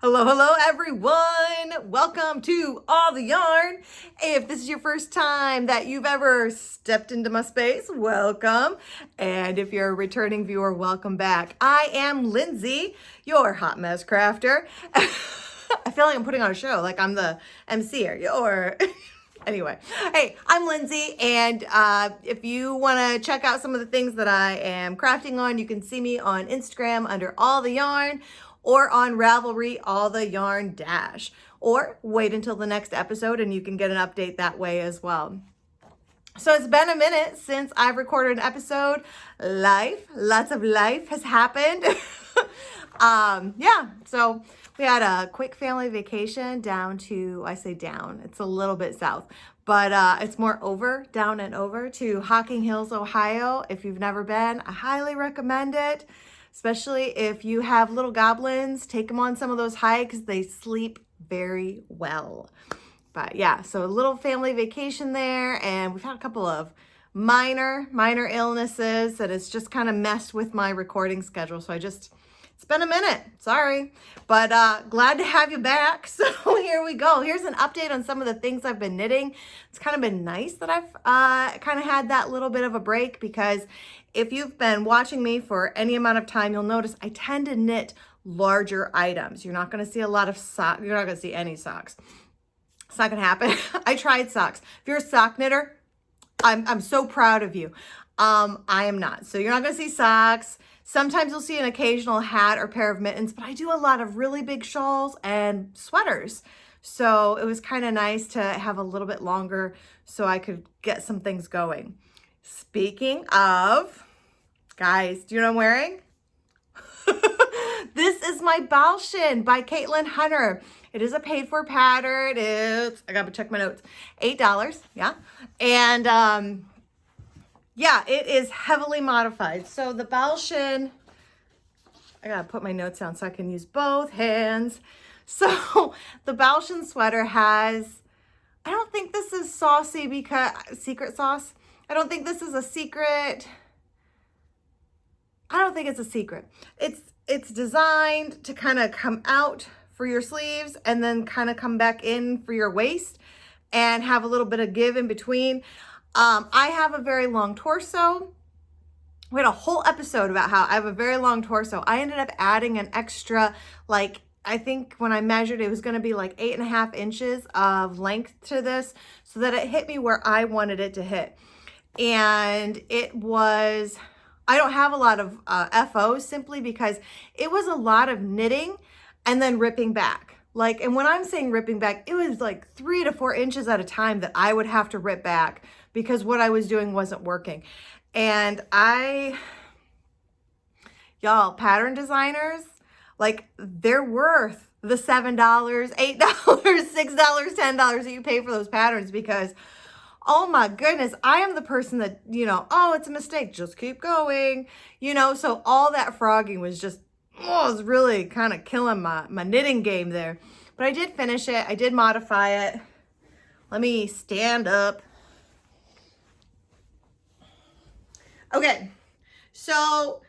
Hello, hello, everyone. Welcome to All the Yarn. If this is your first time that you've ever stepped into my space, welcome. And if you're a returning viewer, welcome back. I am Lindsay, your hot mess crafter. I feel like I'm putting on a show, like I'm the MC or Anyway, hey, I'm Lindsay, and if you want to check out some of the things that I am crafting on, you can see me on Instagram under All the Yarn, or on Ravelry, All the Yarn Dash, or wait until the next episode and you can get an update that way as well. So it's been a minute since I've recorded an episode. Lots of life has happened. So we had a quick family vacation down to, I say down, it's a little bit south, but it's more down and over to Hocking Hills, Ohio. If you've never been, I highly recommend it. Especially if you have little goblins, take them on some of those hikes. They sleep very well. But yeah, so a little family vacation there, and we've had a couple of minor illnesses that has just kind of messed with my recording schedule. So it's been a minute, sorry, but glad to have you back. So here we go. Here's an update on some of the things I've been knitting. It's kind of been nice that I've kind of had that little bit of a break, because if you've been watching me for any amount of time, you'll notice I tend to knit larger items. You're not going to see a lot of socks. You're not going to see any socks. It's not going to happen. I tried socks. If you're a sock knitter, I'm so proud of you. I am not. So you're not going to see socks. Sometimes you'll see an occasional hat or pair of mittens, but I do a lot of really big shawls and sweaters. So it was kind of nice to have a little bit longer so I could get some things going. Speaking of, guys, do you know what I'm wearing? This is my Baltian by Caitlin Hunter. It is a paid for pattern. I gotta check my notes, $8, yeah. And yeah, it is heavily modified. So the Baltian, I gotta put my notes down so I can use both hands. So the Baltian sweater has, I don't think this is saucy because, secret sauce. I don't think this is a secret. I don't think it's a secret. It's designed to kind of come out for your sleeves and then kind of come back in for your waist and have a little bit of give in between. I have a very long torso. We had a whole episode about how I have a very long torso. I ended up adding an extra, like, I think when I measured, it was going to be like 8.5 inches of length to this so that it hit me where I wanted it to hit. And it was, I don't have a lot of FOs simply because it was a lot of knitting and then ripping back. Like, and when I'm saying ripping back, it was like 3 to 4 inches at a time that I would have to rip back because what I was doing wasn't working. And y'all, pattern designers, like, they're worth the $7, $8, $6, $10 that you pay for those patterns, because oh my goodness, I am the person that, oh, it's a mistake, just keep going, so all that frogging was just, it was really kind of killing my knitting game there. But I did finish it. I did modify it. Let me stand up. Okay, so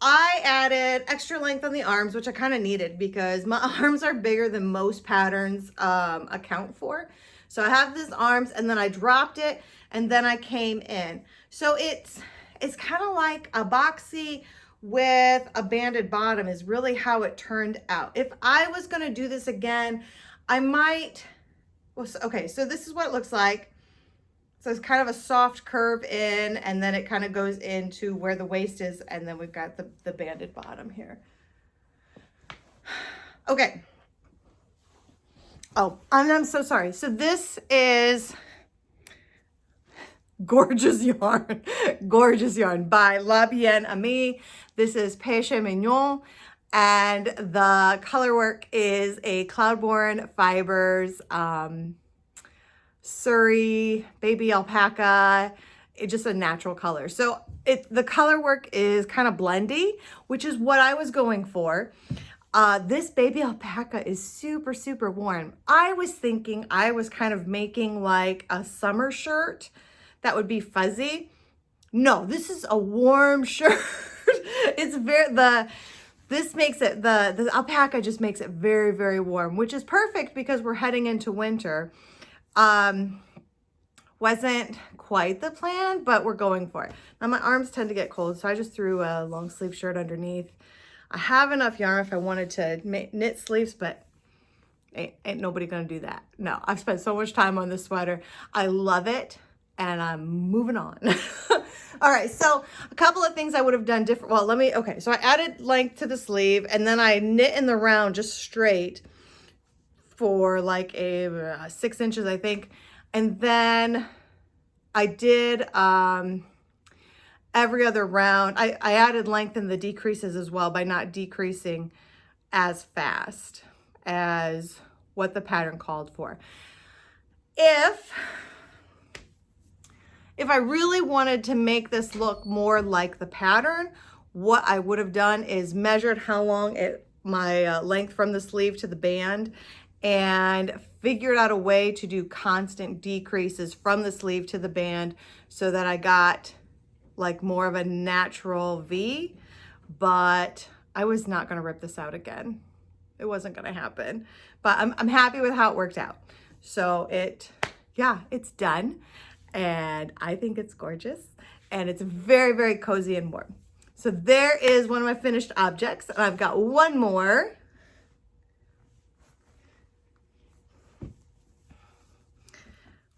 I added extra length on the arms, which I kind of needed because my arms are bigger than most patterns account for. So I have these arms, and then I dropped it, and then I came in. So it's kind of like a boxy with a banded bottom is really how it turned out. If I was going to do this again, I might, okay, so this is what it looks like. So it's kind of a soft curve in, and then it kind of goes into where the waist is, and then we've got the banded bottom here. Okay. Oh, I'm so sorry. So this is gorgeous yarn, gorgeous yarn by Aimee. This is Peche Mignon, and the color work is a Cloudborne Fibers, Surrey, baby alpaca. It's just a natural color. So the color work is kind of blendy, which is what I was going for. This baby alpaca is super, super warm. I was thinking I was kind of making like a summer shirt that would be fuzzy. No, this is a warm shirt. It's This makes it, the alpaca just makes it very, very warm, which is perfect because we're heading into winter. Wasn't quite the plan, but we're going for it. Now my arms tend to get cold, so I just threw a long sleeve shirt underneath. I have enough yarn if I wanted to knit sleeves, but ain't nobody gonna do that. No, I've spent so much time on this sweater. I love it, and I'm moving on. All right, so a couple of things I would have done different. Well, okay, so I added length to the sleeve, and then I knit in the round just straight for like 6 inches, I think. And then I did every other round. I added length in the decreases as well by not decreasing as fast as what the pattern called for. If I really wanted to make this look more like the pattern, what I would have done is measured how long my length from the sleeve to the band, and figured out a way to do constant decreases from the sleeve to the band so that I got like more of a natural V, but I was not gonna rip this out again. It wasn't gonna happen, but I'm happy with how it worked out. So yeah, it's done, and I think it's gorgeous, and it's very, very cozy and warm. So there is one of my finished objects, and I've got one more.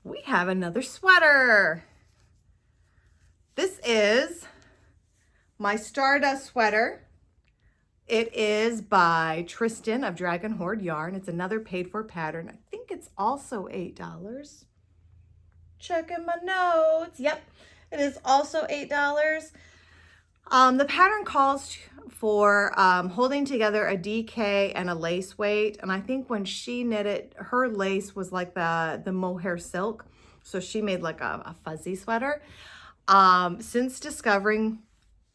We have another sweater. This is my Stardust sweater. It is by Trysten of Dragon Horde Yarn. It's another paid for pattern. I think it's also $8. Checking my notes. Yep, it is also $8. The pattern calls for holding together a DK and a lace weight. And I think when she knit it, her lace was like the mohair silk. So she made like a fuzzy sweater. Since discovering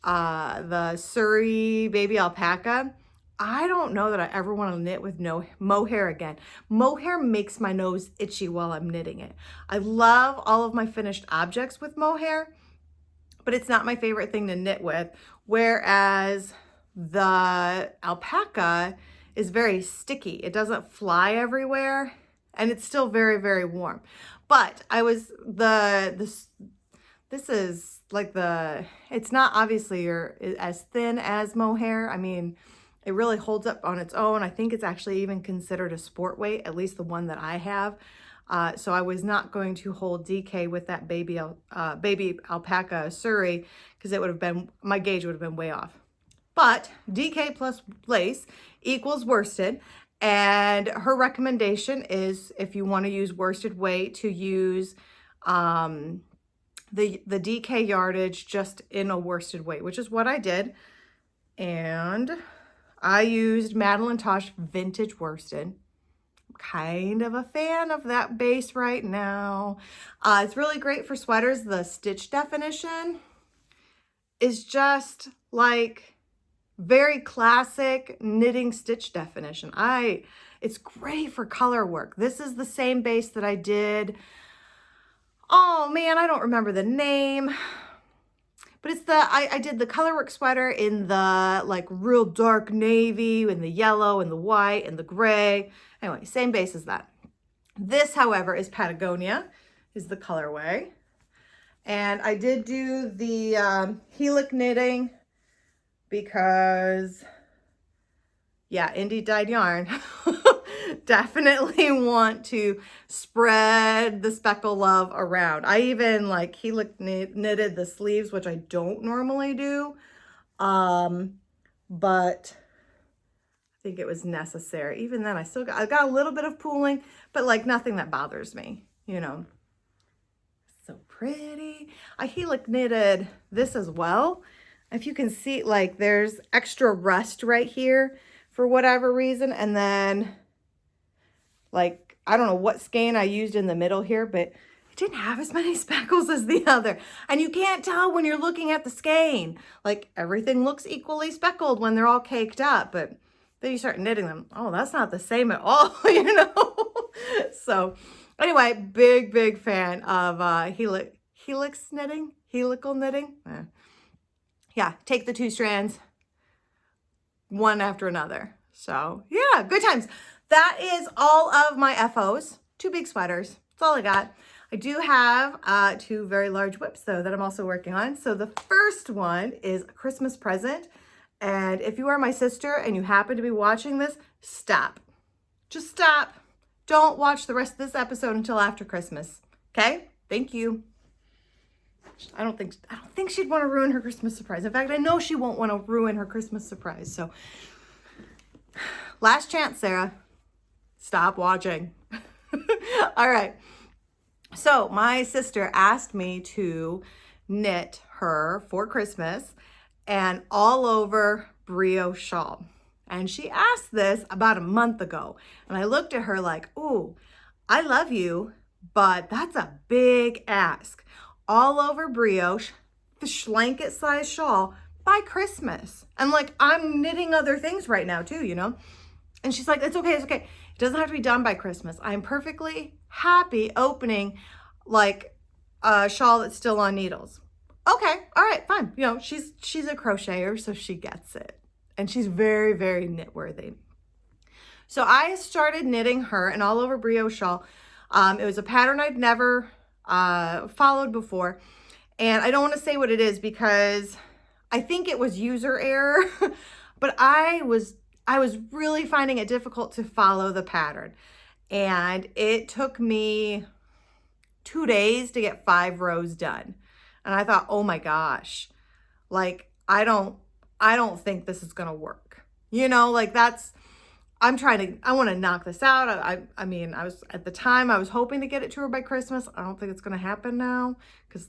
the Surrey baby alpaca, I don't know that I ever want to knit with no mohair again. Mohair makes my nose itchy while I'm knitting it. I love all of my finished objects with mohair, but it's not my favorite thing to knit with, whereas the alpaca is very sticky. It doesn't fly everywhere, and it's still very, very warm. But this is like it's not obviously as thin as mohair. I mean, it really holds up on its own. I think it's actually even considered a sport weight, at least the one that I have. So I was not going to hold DK with that baby alpaca Surrey, because it would have been, my gauge would have been way off. But DK plus lace equals worsted. And her recommendation is, if you want to use worsted weight, to use the DK yardage just in a worsted weight, which is what I did. And I used Madelinetosh vintage worsted. Kind of a fan of that base right now. It's really great for sweaters. The stitch definition is just like very classic knitting stitch definition. It's great for color work. This is the same base that I did. Oh man, I don't remember the name, but it's I did the colorwork sweater in the like real dark navy, and the yellow and the white and the gray. Anyway, same base as that. This, however, is Patagonia, is the colorway. And I did do the helix knitting because, yeah, indie dyed yarn. Definitely want to spread the speckle love around. I even like helix knitted the sleeves, which I don't normally do, but I think it was necessary. Even then, I got a little bit of pooling, but like nothing that bothers me, you know. So pretty. I helix knitted this as well. If you can see, like there's extra rust right here for whatever reason, and then like, I don't know what skein I used in the middle here, but it didn't have as many speckles as the other. And you can't tell when you're looking at the skein. Like, everything looks equally speckled when they're all caked up, but then you start knitting them. Oh, that's not the same at all, you know? So anyway, big fan of helix knitting, helical knitting. Yeah, take the 2 strands, one after another. So yeah, good times. That is all of my FOs. 2 big sweaters. That's all I got. I do have 2 very large whips though that I'm also working on. So the first one is a Christmas present. And if you are my sister and you happen to be watching this, stop. Just stop. Don't watch the rest of this episode until after Christmas. Okay? Thank you. I don't think she'd want to ruin her Christmas surprise. In fact, I know she won't want to ruin her Christmas surprise. So last chance, Sarah. Stop watching. All right. So my sister asked me to knit her for Christmas an all over brioche shawl. And she asked this about a month ago. And I looked at her like, ooh, I love you, but that's a big ask. All over brioche, the blanket size shawl by Christmas. And like, I'm knitting other things right now too, you know? And she's like, it's okay, it's okay. It doesn't have to be done by Christmas. I'm perfectly happy opening like a shawl that's still on needles. Okay, all right, fine. You know, she's a crocheter, so she gets it. And she's very, very knit worthy. So I started knitting her an all over brioche shawl. It was a pattern I'd never followed before. And I don't want to say what it is because I think it was user error, but I was really finding it difficult to follow the pattern. And it took me 2 days to get 5 rows done. And I thought, oh my gosh, like, I don't think this is going to work. You know, like I want to knock this out. I mean, at the time I was hoping to get it to her by Christmas. I don't think it's going to happen now because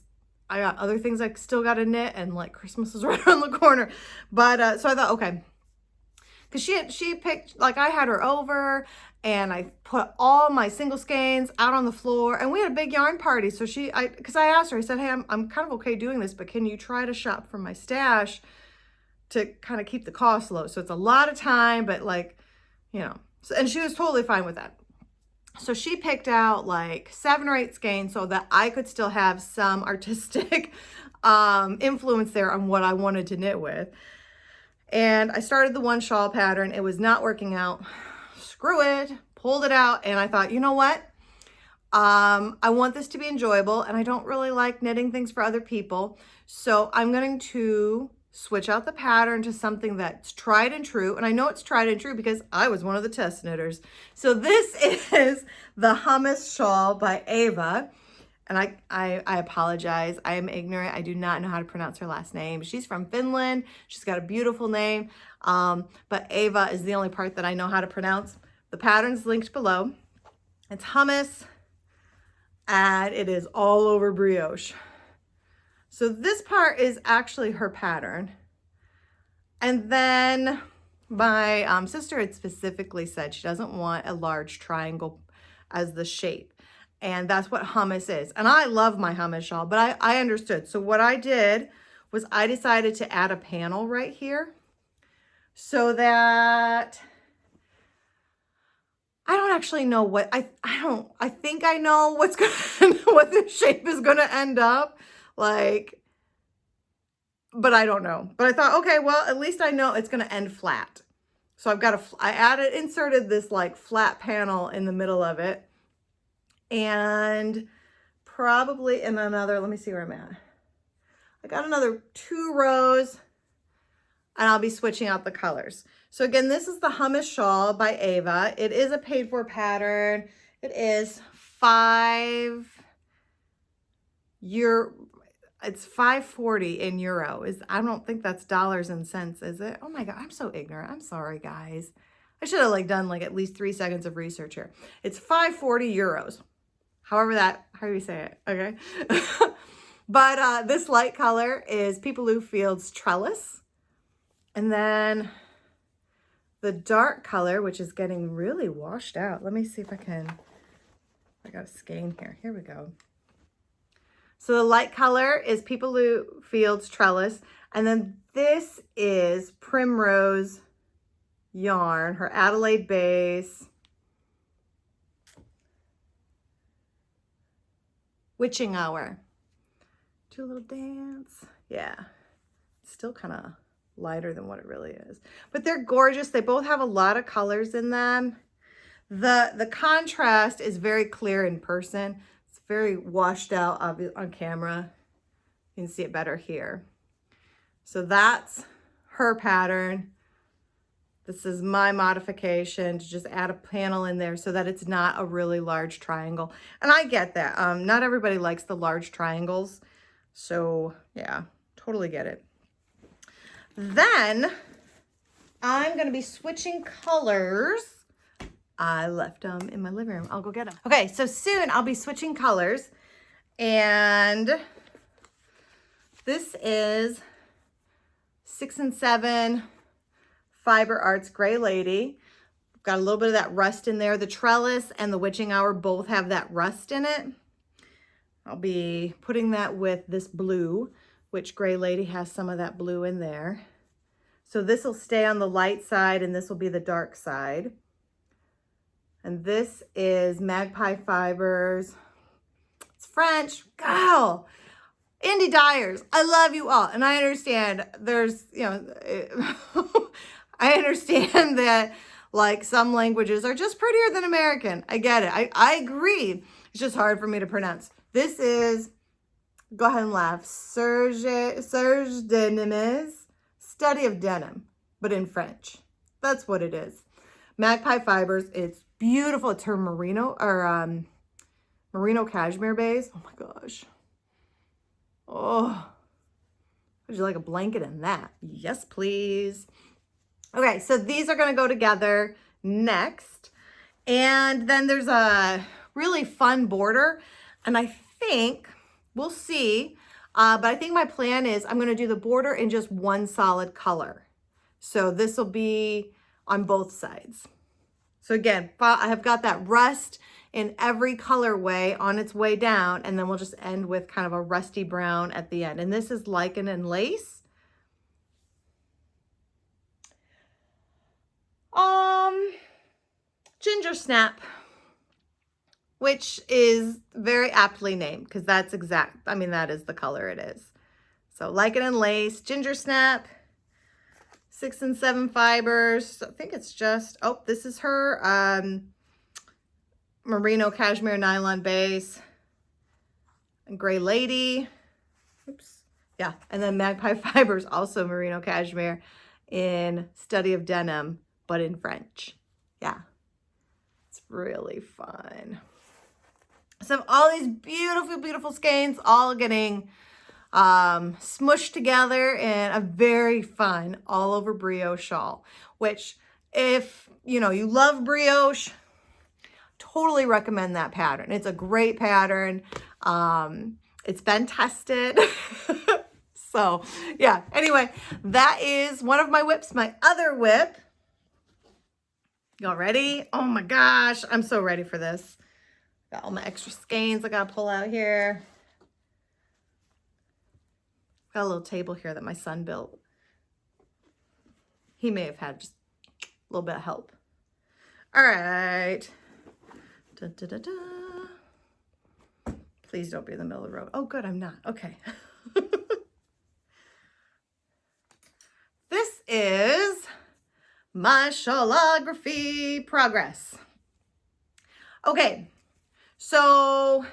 I got other things I still got to knit and like Christmas is right around the corner. But, so I thought, okay, because she picked, like I had her over and I put all my single skeins out on the floor and we had a big yarn party. So because I asked her, I said, hey, I'm kind of okay doing this, but can you try to shop from my stash to kind of keep the cost low? So it's a lot of time, but like, you know, and she was totally fine with that. So she picked out like 7 or 8 skeins so that I could still have some artistic influence there on what I wanted to knit with. And I started the one shawl pattern. It was not working out. Screw it. Pulled it out. And I thought, you know what? I want this to be enjoyable. And I don't really like knitting things for other people. So I'm going to switch out the pattern to something that's tried and true. And I know it's tried and true because I was one of the test knitters. So this is the Hummus shawl by Eeva. And I apologize. I am ignorant. I do not know how to pronounce her last name. She's from Finland. She's got a beautiful name. But Eeva is the only part that I know how to pronounce. The pattern's linked below. It's Hummus. And it is all over brioche. So this part is actually her pattern. And then my sister had specifically said she doesn't want a large triangle as the shape. And that's what hummus is. And I love my hummus shawl, but I understood. So what I did was I decided to add a panel right here so that I don't actually know what I think I know what the shape is going to end up like, but I don't know. But I thought, okay, well, at least I know it's going to end flat. So I've got inserted this like flat panel in the middle of it. And probably in another, let me see where I'm at. I got another 2 rows and I'll be switching out the colors. So again, this is the Hummus shawl by Eeva. It is a paid for pattern. It is it's $5.40 in euro. I don't think that's dollars and cents, is it? Oh my God, I'm so ignorant. I'm sorry, guys. I should have done at least 3 seconds of research here. It's 5.40 euros. How you say it, okay? But this light color is Peepaloo Fields Trellis. And then the dark color, which is getting really washed out. Let me see if I got a skein here. Here we go. So the light color is Peepaloo Fields Trellis. And then this is Primrose yarn, her Adelaide base. Witching Hour. Do a little dance. Yeah. Still kind of lighter than what it really is. But they're gorgeous. They both have a lot of colors in them. The contrast is very clear in person. It's very washed out on camera. You can see it better here. So that's her pattern. This is my modification to just add a panel in there so that it's not a really large triangle. And I get that. Not everybody likes the large triangles. So yeah, totally get it. Then I'm going to be switching colors. I left them in my living room. I'll go get them. Okay, so soon I'll be switching colors. And this is 6 and 7 Fiber Arts Gray Lady. Got a little bit of that rust in there. The Trellis and the Witching Hour both have that rust in it. I'll be putting that with this blue, which Gray Lady has some of that blue in there. So this will stay on the light side and this will be the dark side. And this is Magpie Fibers. It's French. Girl! Indie dyers, I love you all. And I understand there's, I understand that like some languages are just prettier than American. I get it. I agree. It's just hard for me to pronounce. This is, go ahead and laugh, Serge Denimes, Study of Denim, but in French. That's what it is. Magpie Fibers, it's beautiful. It's her merino or merino cashmere base. Oh my gosh. Oh, would you like a blanket in that? Yes, please. Okay, so these are going to go together next. And then there's a really fun border. And I think, we'll see, but I think my plan is I'm going to do the border in just one solid color. So this will be on both sides. So again, I have got that rust in every colorway on its way down, and then we'll just end with kind of a rusty brown at the end. And this is Lichen and Lace. Ginger Snap, which is very aptly named because that's exact. I mean, that is the color it is. So Lichen and Lace, Ginger Snap, 6 and 7 fibers. I think it's just, oh, this is her merino cashmere nylon base. And Gray Lady. Oops. Yeah. And then Magpie Fibers, also merino cashmere in Study of Denim, but in French. Yeah. It's really fun. So all these beautiful, beautiful skeins all getting smushed together in a very fun all over brioche shawl, which if you love brioche, totally recommend that pattern. It's a great pattern. It's been tested. So yeah, anyway, that is one of my whips. My other whip, y'all ready? Oh my gosh, I'm so ready for this. Got all my extra skeins I gotta pull out here. Got a little table here that my son built. He may have had just a little bit of help. All right. Da, da, da, da. Please don't be in the middle of the road. Oh, good, I'm not. Okay. This is my Shawlography progress. Okay, so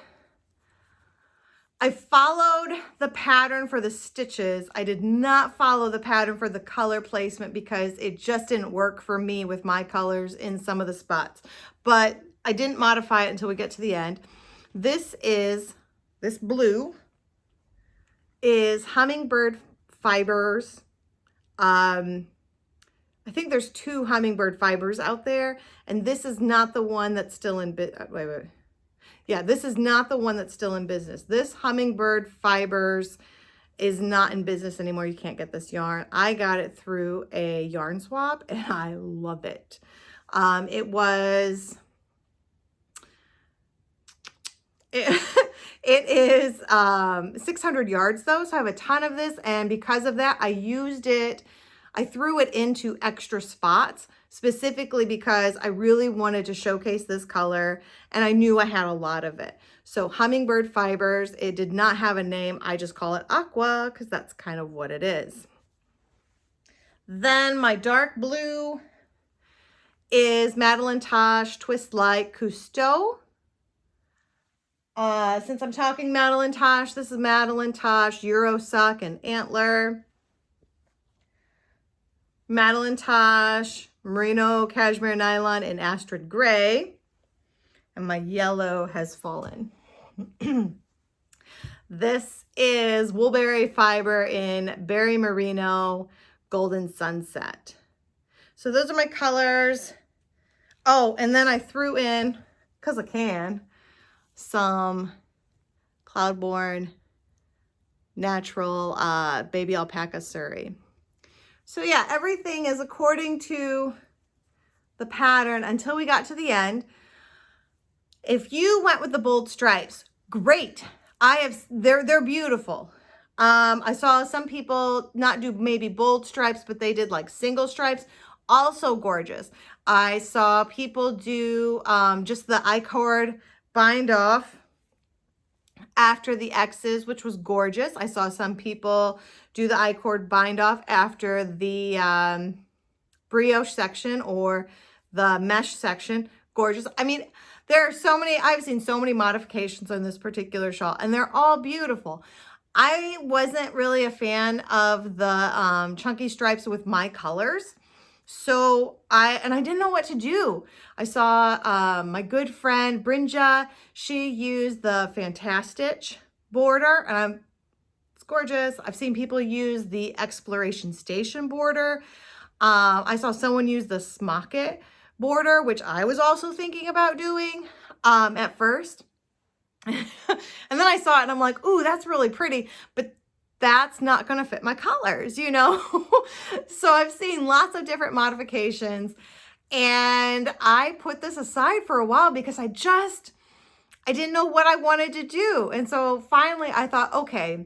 I followed the pattern for the stitches. I did not follow the pattern for the color placement because it just didn't work for me with my colors in some of the spots. But I didn't modify it until we get to the end. This blue is Hummingbird Fibers. I think there's 2 Hummingbird Fibers out there, and this is not the one that's still in wait. Yeah, this is not the one that's still in business. This Hummingbird Fibers is not in business anymore. You can't get this yarn. I got it through a yarn swap, and I love it. It is 600 yards though, so I have a ton of this, and because of that, I threw it into extra spots, specifically because I really wanted to showcase this color, and I knew I had a lot of it. So Hummingbird Fibers, it did not have a name. I just call it Aqua because that's kind of what it is. Then my dark blue is Madelinetosh Twist Light Cousteau. Since I'm talking Madelinetosh, this is Madelinetosh Euro Sock and Antler. Madelinetosh Merino Cashmere Nylon in Astrid Gray. And my yellow has fallen. This is Woolberry Fiber in Berry Merino Golden Sunset. So those are my colors. Oh, and then I threw in, because I can, some Cloudborne Natural Baby Alpaca Surrey. So yeah, everything is according to the pattern until we got to the end. If you went with the bold stripes, great. They're beautiful. I saw some people not do maybe bold stripes, but they did like single stripes. Also gorgeous. I saw people do just the I-cord bind off after the X's, which was gorgeous. I saw some people do the I-cord bind off after the brioche section or the mesh section. Gorgeous. I mean, there are so many, I've seen so many modifications on this particular shawl, and they're all beautiful. I wasn't really a fan of the chunky stripes with my colors. So I didn't know what to do. I saw my good friend Brinja, she used the Fantastic border, and it's gorgeous. I've seen people use the Exploration Station border. I saw someone use the Smocket border, which I was also thinking about doing at first. And then I saw it and I'm like, ooh, that's really pretty, but that's not going to fit my colors, you know? So I've seen lots of different modifications, and I put this aside for a while because I didn't know what I wanted to do. And so finally I thought, okay,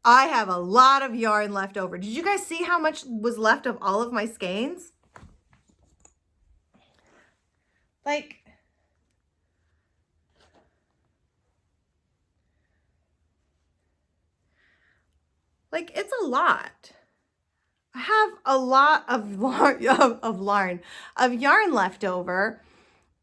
I have a lot of yarn left over. Did you guys see how much was left of all of my skeins? Like it's a lot. I have a lot of yarn left over,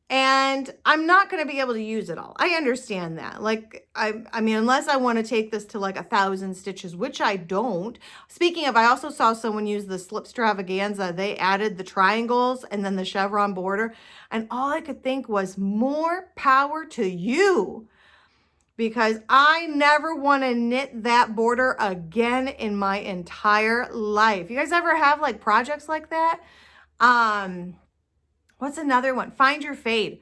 and I'm not going to be able to use it all. I understand that. Like, I mean, unless I want to take this to like 1,000 stitches, which I don't. Speaking of, I also saw someone use the Slip Stravaganza. They added the triangles and then the chevron border, and all I could think was more power to you, because I never want to knit that border again in my entire life. You guys ever have like projects like that? What's another one? Find Your Fade.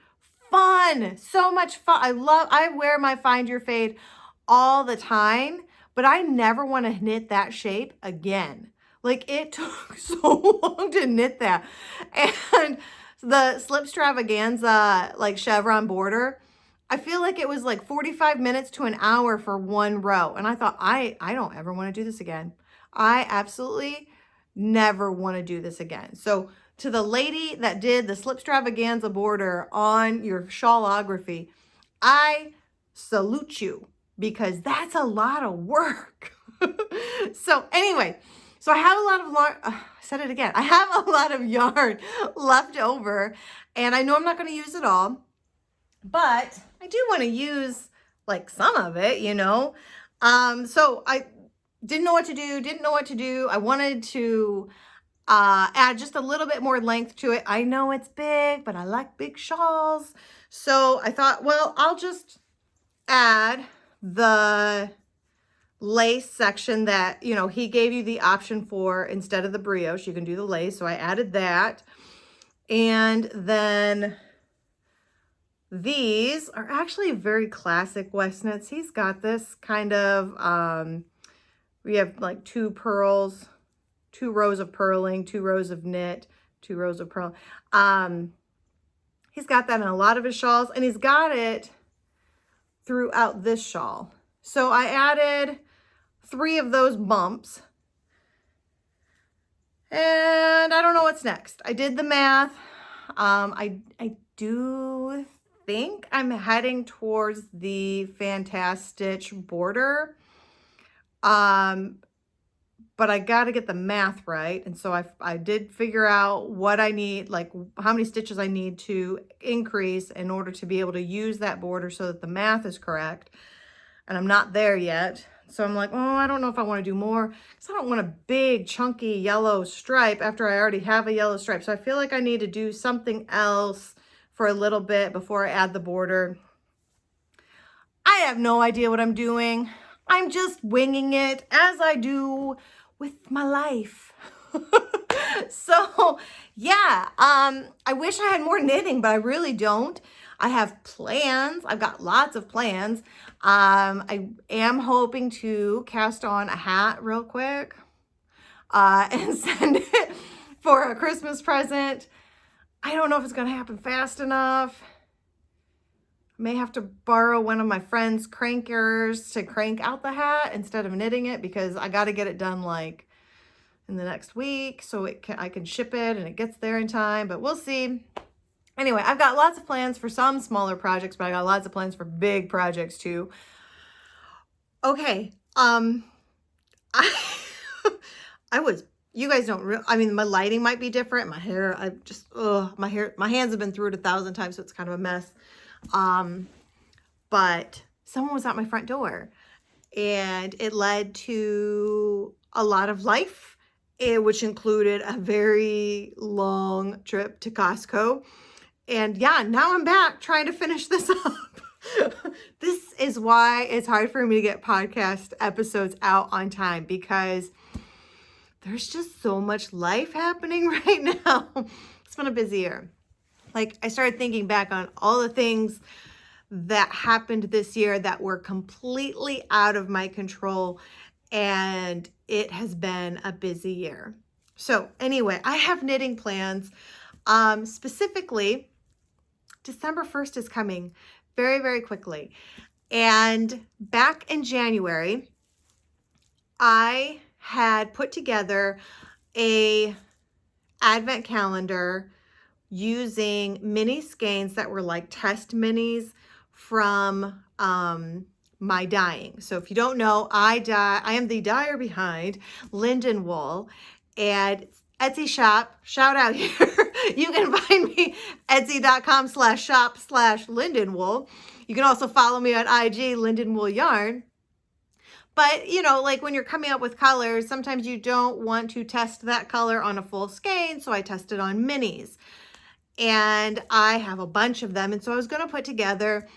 Fun. So much fun. I wear my Find Your Fade all the time, but I never want to knit that shape again. Like, it took so long to knit that. And the Slip Stravaganza like chevron border, I feel like it was like 45 minutes to an hour for one row. And I thought, I don't ever want to do this again. I absolutely never want to do this again. So to the lady that did the Slip Stravaganza border on your Shawlography, I salute you, because that's a lot of work. So anyway, so I have a lot of I said it again. I have a lot of yarn left over, and I know I'm not going to use it all, but I do want to use like some of it, you know. So I didn't know what to do. I wanted to add just a little bit more length to it. I know it's big, but I like big shawls. So I thought, well, I'll just add the lace section that, you know, he gave you the option for. Instead of the brioche, you can do the lace. So I added that. And then these are actually very classic West Knits. He's got this kind of, we have like 2 pearls, 2 rows of purling, 2 rows of knit, 2 rows of purl. He's got that in a lot of his shawls, and he's got it throughout this shawl. So I added 3 of those bumps, and I don't know what's next. I did the math. I do think I'm heading towards the Fantastic border. but I got to get the math right. And so I did figure out what I need, like how many stitches I need to increase in order to be able to use that border so that the math is correct. And I'm not there yet. So I'm like, oh, I don't know if I want to do more, because I don't want a big chunky yellow stripe after I already have a yellow stripe. So I feel like I need to do something else for a little bit before I add the border. I have no idea what I'm doing. I'm just winging it as I do with my life. So yeah, I wish I had more knitting, but I really don't. I have plans. I've got lots of plans. I am hoping to cast on a hat real quick and send it for a Christmas present. I don't know if it's going to happen fast enough. I may have to borrow one of my friend's crankers to crank out the hat instead of knitting it, because I got to get it done like in the next week so I can ship it and it gets there in time, but we'll see. Anyway, I've got lots of plans for some smaller projects, but I got lots of plans for big projects too. Okay, I you guys don't I mean, my lighting might be different. My hair, my hands have been through it 1,000 times, so it's kind of a mess. But someone was at my front door and it led to a lot of life, which included a very long trip to Costco. And yeah, now I'm back trying to finish this up. This is why it's hard for me to get podcast episodes out on time, because there's just so much life happening right now. It's been a busy year. Like, I started thinking back on all the things that happened this year that were completely out of my control, and it has been a busy year. So anyway, I have knitting plans. Specifically, December 1st is coming very, very quickly. And back in January, I had put together a advent calendar using mini skeins that were like test minis from my dyeing. So if you don't know, I am the dyer behind Linden Wool, and Etsy shop, shout out here. You can find me etsy.com/shop/Lindenwool. You can also follow me on IG, Linden Wool Yarn. But, you know, like when you're coming up with colors, sometimes you don't want to test that color on a full skein. So I tested on minis, and I have a bunch of them. And so I was going to put together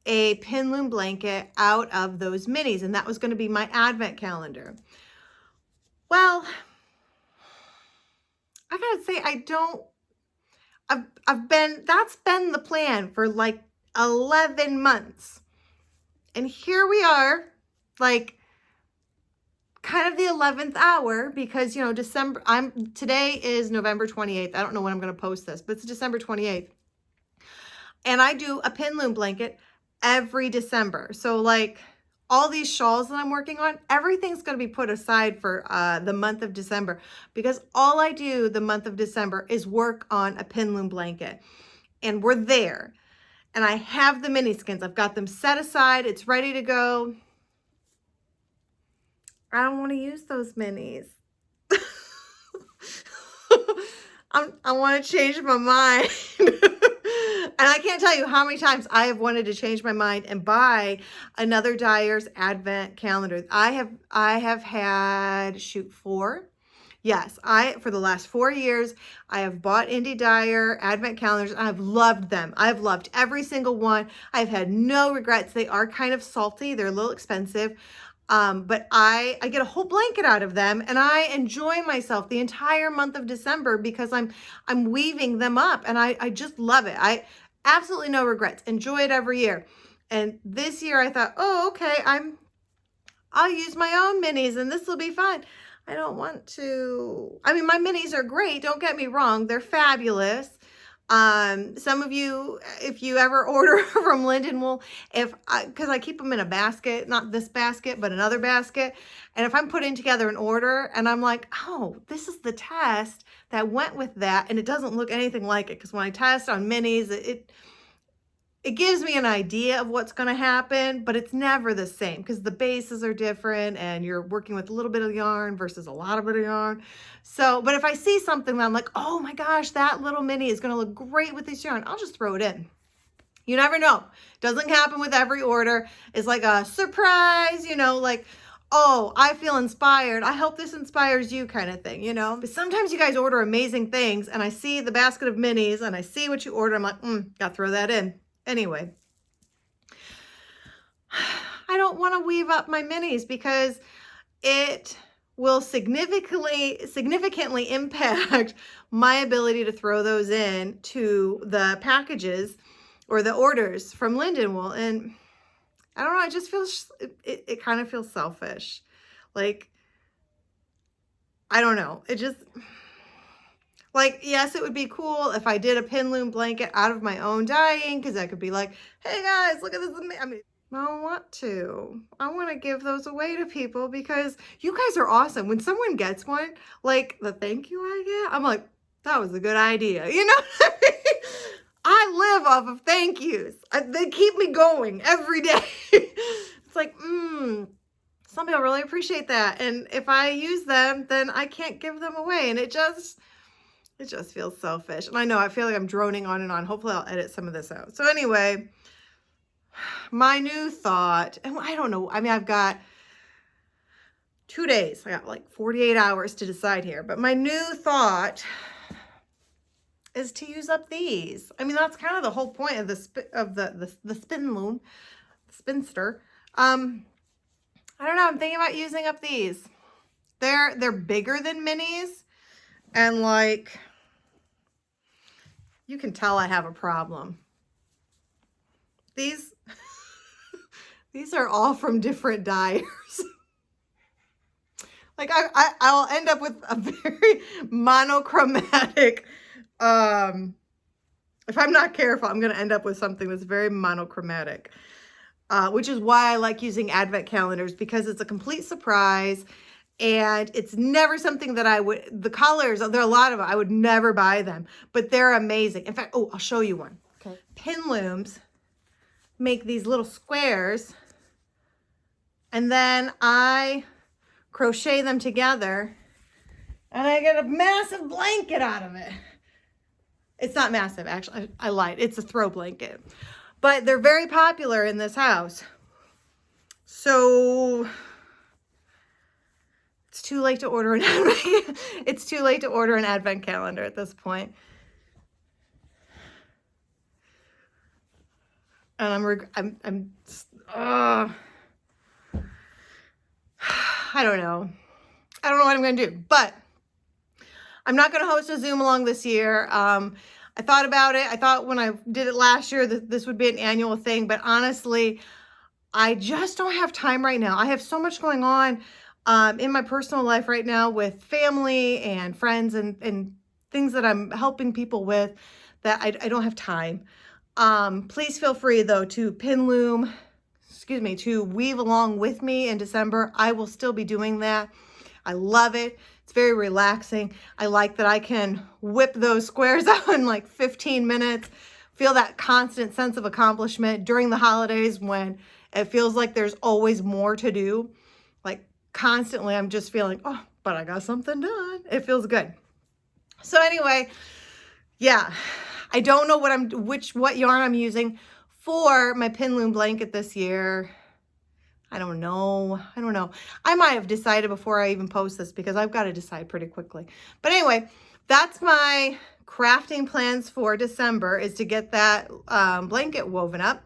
a pin loom blanket out of those minis, and that was going to be my advent calendar. Well, I gotta say, that's been the plan for like 11 months. And here we are, like kind of the 11th hour, because, you know, today is November 28th. I don't know when I'm going to post this, but it's December 28th. And I do a pin loom blanket every December. So like all these shawls that I'm working on, everything's going to be put aside for the month of December, because all I do the month of December is work on a pin loom blanket, and we're there. And I have the mini skins. I've got them set aside. It's ready to go. I don't want to use those minis. I want to change my mind. And I can't tell you how many times I have wanted to change my mind and buy another dyer's advent calendar. I have had, for the last 4 years, I have bought Indie Dyer advent calendars. I've loved them. I've loved every single one. I've had no regrets. They are kind of salty. They're a little expensive. But I get a whole blanket out of them, and I enjoy myself the entire month of December because I'm weaving them up, and I just love it. I absolutely no regrets. Enjoy it every year. And this year I thought, oh, okay, I'll use my own minis and this will be fun. I don't want to. I mean, my minis are great. Don't get me wrong. They're fabulous. Some of you, if you ever order from Linden Wool, because I keep them in a basket, not this basket, but another basket. And if I'm putting together an order and I'm like, oh, this is the test that went with that, and it doesn't look anything like it. Because when I test on minis, it it gives me an idea of what's going to happen, but it's never the same because the bases are different and you're working with a little bit of yarn versus a lot of bit of yarn. So, but if I see something that I'm like, oh my gosh, that little mini is going to look great with this yarn, I'll just throw it in. You never know. Doesn't happen with every order. It's like a surprise, you know, like, oh, I feel inspired. I hope this inspires you kind of thing, you know. But sometimes you guys order amazing things and I see the basket of minis and I see what you order. I'm like, gotta throw that in. Anyway, I don't want to weave up my minis because it will significantly impact my ability to throw those in to the packages or the orders from Linden Wool. And I don't know, I just feel, it kind of feels selfish. Like, I don't know. It just, like, yes, it would be cool if I did a pin loom blanket out of my own dyeing, because I could be like, hey guys, look at this. I mean, I don't want to. I want to give those away to people because you guys are awesome. When someone gets one, like the thank you I get, I'm like, that was a good idea. You know what I mean? I live off of thank yous. They keep me going every day. It's like, some people really appreciate that. And if I use them, then I can't give them away. And it just feels selfish. And I know, I feel like I'm droning on and on. Hopefully I'll edit some of this out. So anyway, my new thought, and I don't know, I mean, I've got 2 days. I got like 48 hours to decide here. But my new thought is to use up these. I mean, that's kind of the whole point of the spin loom, spinster. I don't know. I'm thinking about using up these. They're bigger than minis, and like, you can tell I have a problem. These these are all from different dyers. Like I'll end up with a very monochromatic. If I'm not careful, I'm going to end up with something that's very monochromatic, which is why I like using advent calendars, because it's a complete surprise and it's never something that I would, the colors, there are a lot of them, I would never buy them, but they're amazing. In fact, oh, I'll show you one. Okay. Pin looms make these little squares and then I crochet them together and I get a massive blanket out of it. It's not massive, actually. I lied. It's a throw blanket. But they're very popular in this house. So it's too late to order an advent. It's too late to order an advent calendar at this point. And I don't know. I don't know what I'm going to do, but I'm not going to host a Zoom along this year. I thought about it. I thought when I did it last year that this would be an annual thing, but honestly, I just don't have time right now. I have so much going on in my personal life right now with family and friends and things that I'm helping people with that I don't have time. Please feel free though to to weave along with me in December. I will still be doing that. I love it. It's very relaxing. I like that I can whip those squares out in like 15 minutes, feel that constant sense of accomplishment during the holidays when it feels like there's always more to do. Like constantly, I'm just feeling, oh, but I got something done. It feels good. So anyway, yeah, I don't know what yarn I'm using for my pin loom blanket this year. I don't know. I might have decided before I even post this because I've got to decide pretty quickly. But anyway, that's my crafting plans for December, is to get that blanket woven up.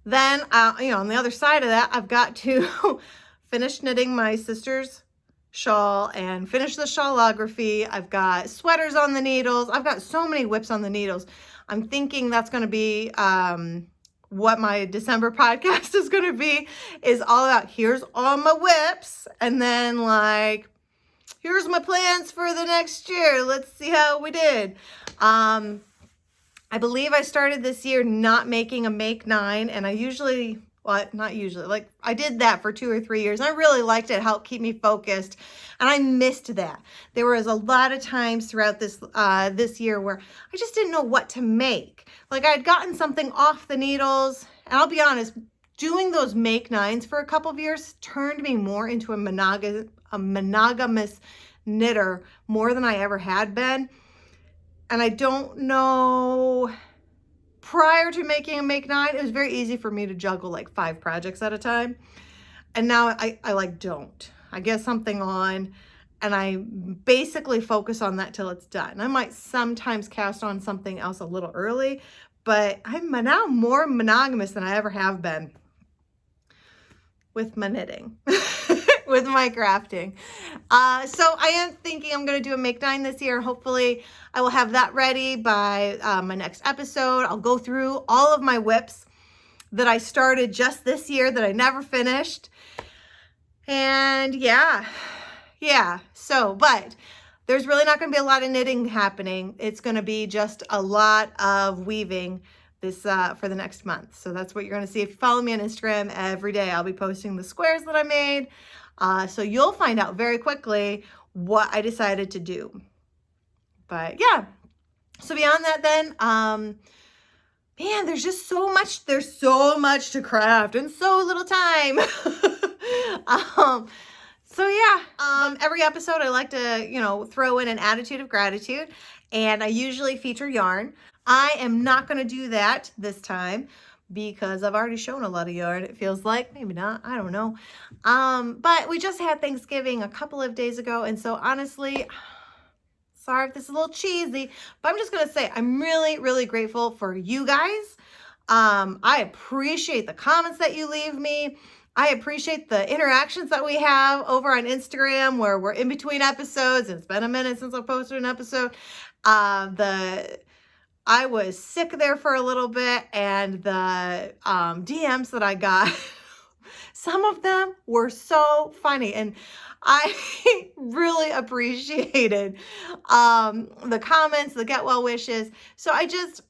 Then, on the other side of that, I've got to finish knitting my sister's shawl and finish the shawlography. I've got sweaters on the needles. I've got so many whips on the needles. I'm thinking that's going to be what my December podcast is going to be, is all about here's all my whips and then like here's my plans for the next year. Let's see how we did. I believe I started this year not making a make 9, and I usually Well, not usually. Like I did that for 2 or 3 years. I really liked it. It helped keep me focused, and I missed that. There was a lot of times throughout this year where I just didn't know what to make. Like I had gotten something off the needles, and I'll be honest, doing those make nines for a couple of years turned me more into a monogamous knitter more than I ever had been. And I don't know. Prior to making a make nine, it was very easy for me to juggle like 5 projects at a time. And now I like don't. I get something on and I basically focus on that till it's done. I might sometimes cast on something else a little early, but I'm now more monogamous than I ever have been with my knitting, with my crafting. So I am thinking I'm going to do a make nine this year. Hopefully I will have that ready by my next episode. I'll go through all of my whips that I started just this year that I never finished. And yeah. So, but there's really not going to be a lot of knitting happening. It's going to be just a lot of weaving this for the next month. So that's what you're going to see. If you follow me on Instagram, every day I'll be posting the squares that I made. So you'll find out very quickly what I decided to do. But yeah, so beyond that then, man, there's just so much to craft and so little time. So yeah, every episode I like to, throw in an attitude of gratitude, and I usually feature yarn. I am not going to do that this time because I've already shown a lot of yarn, it feels like. Maybe not, I don't know. But we just had Thanksgiving a couple of days ago, and so honestly, sorry if this is a little cheesy, but I'm just going to say I'm really, really grateful for you guys. I appreciate the comments that you leave me. I appreciate the interactions that we have over on Instagram where we're in between episodes and it's been a minute since I posted an episode. I was sick there for a little bit, and the DMs that I got, some of them were so funny, and I really appreciated the comments, the get well wishes. So I just,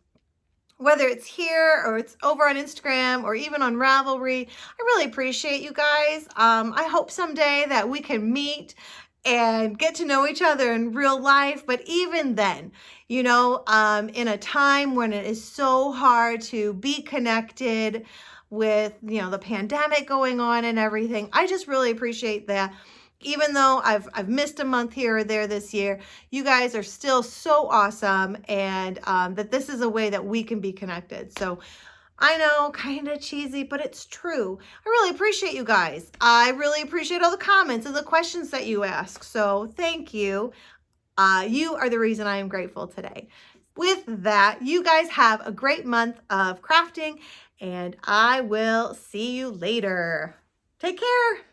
whether it's here or it's over on Instagram or even on Ravelry, I really appreciate you guys. I hope someday that we can meet and get to know each other in real life. But even then, in a time when it is so hard to be connected with, the pandemic going on and everything, I just really appreciate that. Even though I've missed a month here or there this year, you guys are still so awesome, and that this is a way that we can be connected. So I know, kind of cheesy, but it's true. I really appreciate you guys. I really appreciate all the comments and the questions that you ask. So thank you. You are the reason I am grateful today. With that, you guys have a great month of crafting, and I will see you later. Take care.